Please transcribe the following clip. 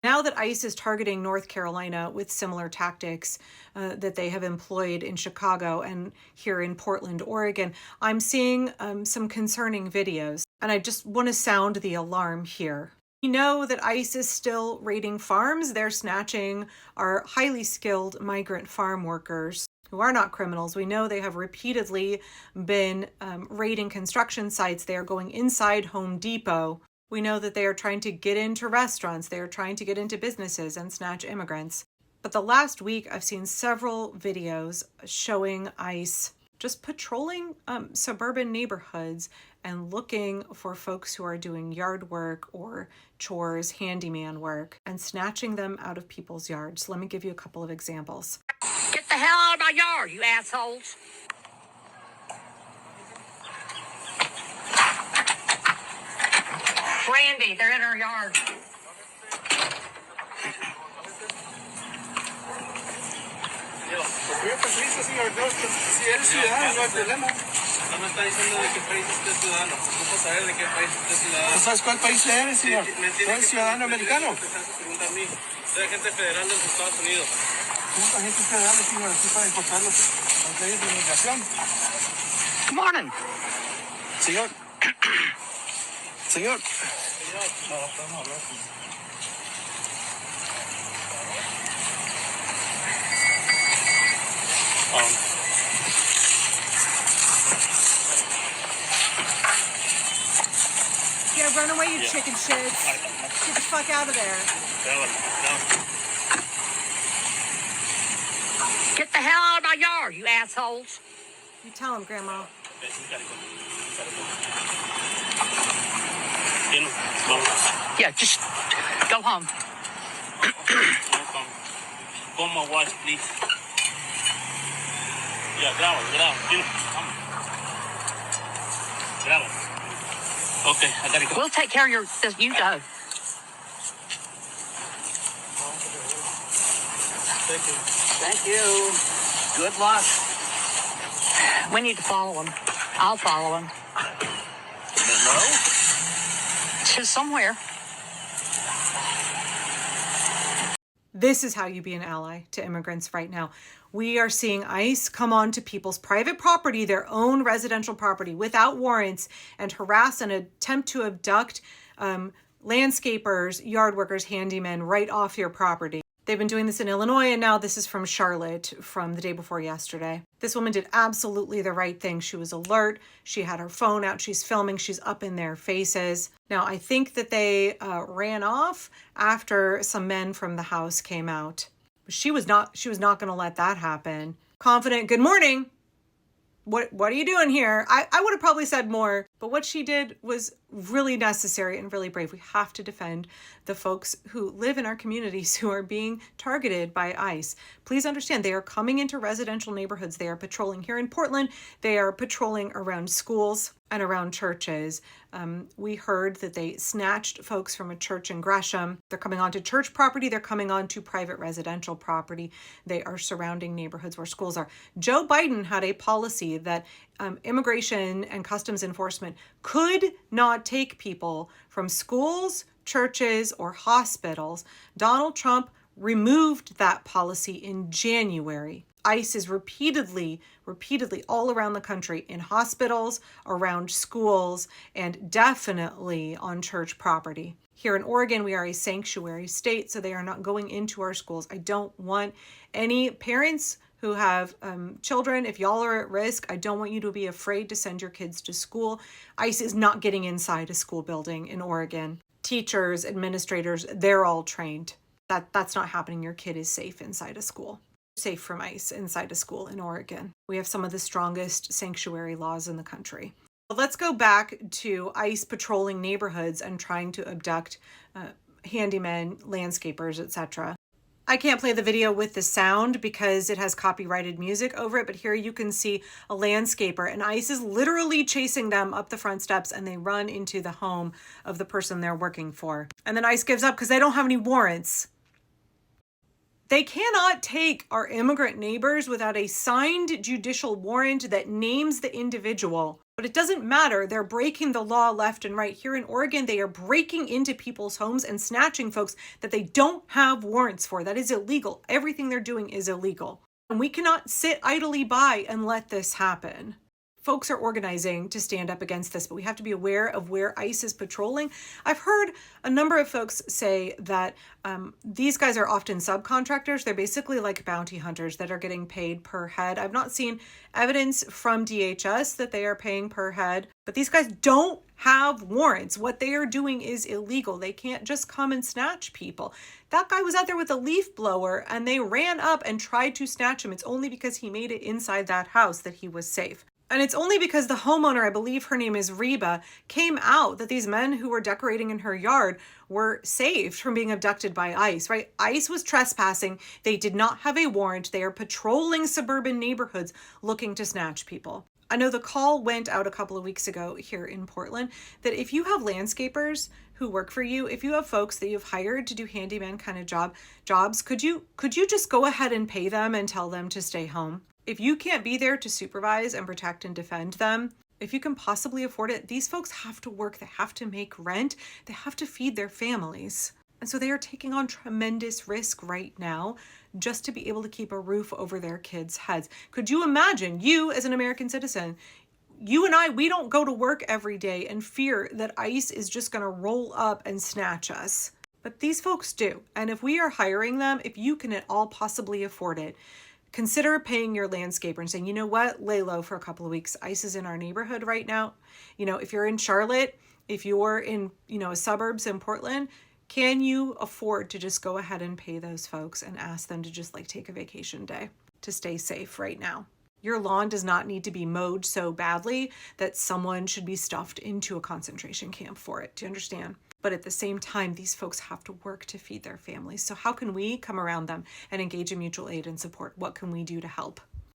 Now that ICE is targeting North Carolina with similar tactics that they have employed in Chicago and here in Portland, Oregon, I'm seeing some concerning videos, and I just want to sound the alarm here. We know that ICE is still raiding farms. They're snatching our highly skilled migrant farm workers who are not criminals. We know they have repeatedly been raiding construction sites. They are going inside Home Depot. We know that they are trying to get into restaurants. They are trying to get into businesses and snatch immigrants. But the last week, I've seen several videos showing ICE just patrolling suburban neighborhoods and looking for folks who are doing yard work or chores, handyman work, and snatching them out of people's yards. Let me give you a couple of examples. Get the hell out of my yard, you assholes. Randy, they're in our yard. Señor, si eres ciudadano, no hay problema. No me está diciendo de qué país usted es ciudadano. No puedo saber de qué país usted es ciudadano. ¿Sabes cuál país eres, señor? ¿No eres ciudadano americano? Pregunta a mí. Soy agente federal de los Estados Unidos. Somos agentes federales, señor, aquí para encontrar las leyes de inmigración. Good morning. Señor. Señor. No, podemos hablar. Yeah, run away, you chicken shits. Get the fuck out of there. Get the hell out of my yard, you assholes. You tell him, Grandma. Yeah, just go home. Call my wife, please. Yeah, grab it. Grab it. Okay, I gotta go. We'll take care of you go. Thank you. Thank you. Good luck. We need to follow him. I'll follow him. No? To somewhere. This is how you be an ally to immigrants right now. We are seeing ICE come onto people's private property, their own residential property, without warrants, and harass and attempt to abduct landscapers, yard workers, handymen right off your property. They've been doing this in Illinois, and now this is from Charlotte from the day before yesterday. This woman did absolutely the right thing. She was alert. She had her phone out. She's filming. She's up in their faces. Now, I think that they ran off after some men from the house came out. She was not going to let that happen. Confident, good morning. What are you doing here? I would have probably said more, but what she did was really necessary and really brave. We have to defend the folks who live in our communities who are being targeted by ICE. Please understand, they are coming into residential neighborhoods. They are patrolling here in Portland. They are patrolling around schools and around churches. We heard that they snatched folks from a church in Gresham. They're coming onto church property. They're coming onto private residential property. They are surrounding neighborhoods where schools are. Joe Biden had a policy that immigration and customs enforcement could not take people from schools, churches, or hospitals. Donald Trump removed that policy in January. ICE is repeatedly all around the country in hospitals, around schools, and definitely on church property. Here in Oregon, we are a sanctuary state, so they are not going into our schools. I don't want any parents who have children, if y'all are at risk, I don't want you to be afraid to send your kids to school. ICE is not getting inside a school building in Oregon. Teachers, administrators, they're all trained. That's not happening. Your kid is safe inside a school. Safe from ICE inside a school in Oregon. We have some of the strongest sanctuary laws in the country. Let's go back to ICE patrolling neighborhoods and trying to abduct handymen, landscapers, etc. I can't play the video with the sound because it has copyrighted music over it, but here you can see a landscaper, and ICE is literally chasing them up the front steps, and they run into the home of the person they're working for. And then ICE gives up because they don't have any warrants. They cannot take our immigrant neighbors without a signed judicial warrant that names the individual. But it doesn't matter. They're breaking the law left and right. Here in Oregon, they are breaking into people's homes and snatching folks that they don't have warrants for. That is illegal. Everything they're doing is illegal. And we cannot sit idly by and let this happen. Folks are organizing to stand up against this, but we have to be aware of where ICE is patrolling. I've heard a number of folks say that these guys are often subcontractors. They're basically like bounty hunters that are getting paid per head. I've not seen evidence from DHS that they are paying per head, but these guys don't have warrants. What they are doing is illegal. They can't just come and snatch people. That guy was out there with a leaf blower and they ran up and tried to snatch him. It's only because he made it inside that house that he was safe. And it's only because the homeowner, I believe her name is Reba, came out that these men who were decorating in her yard were saved from being abducted by ICE, right? ICE was trespassing. They did not have a warrant. They are patrolling suburban neighborhoods looking to snatch people. I know the call went out a couple of weeks ago here in Portland that if you have landscapers who work for you, if you have folks that you've hired to do handyman kind of jobs, could you just go ahead and pay them and tell them to stay home? If you can't be there to supervise and protect and defend them, if you can possibly afford it, these folks have to work, they have to make rent, they have to feed their families. And so they are taking on tremendous risk right now just to be able to keep a roof over their kids' heads. Could you imagine, you as an American citizen, you and I, we don't go to work every day and fear that ICE is just going to roll up and snatch us. But these folks do. And if we are hiring them, if you can at all possibly afford it, consider paying your landscaper and saying, you know what, lay low for a couple of weeks. ICE is in our neighborhood right now. You know, if you're in Charlotte, if you're in, suburbs in Portland, can you afford to just go ahead and pay those folks and ask them to just take a vacation day to stay safe right now? Your lawn does not need to be mowed so badly that someone should be stuffed into a concentration camp for it. Do you understand? But at the same time, these folks have to work to feed their families. So how can we come around them and engage in mutual aid and support? What can we do to help?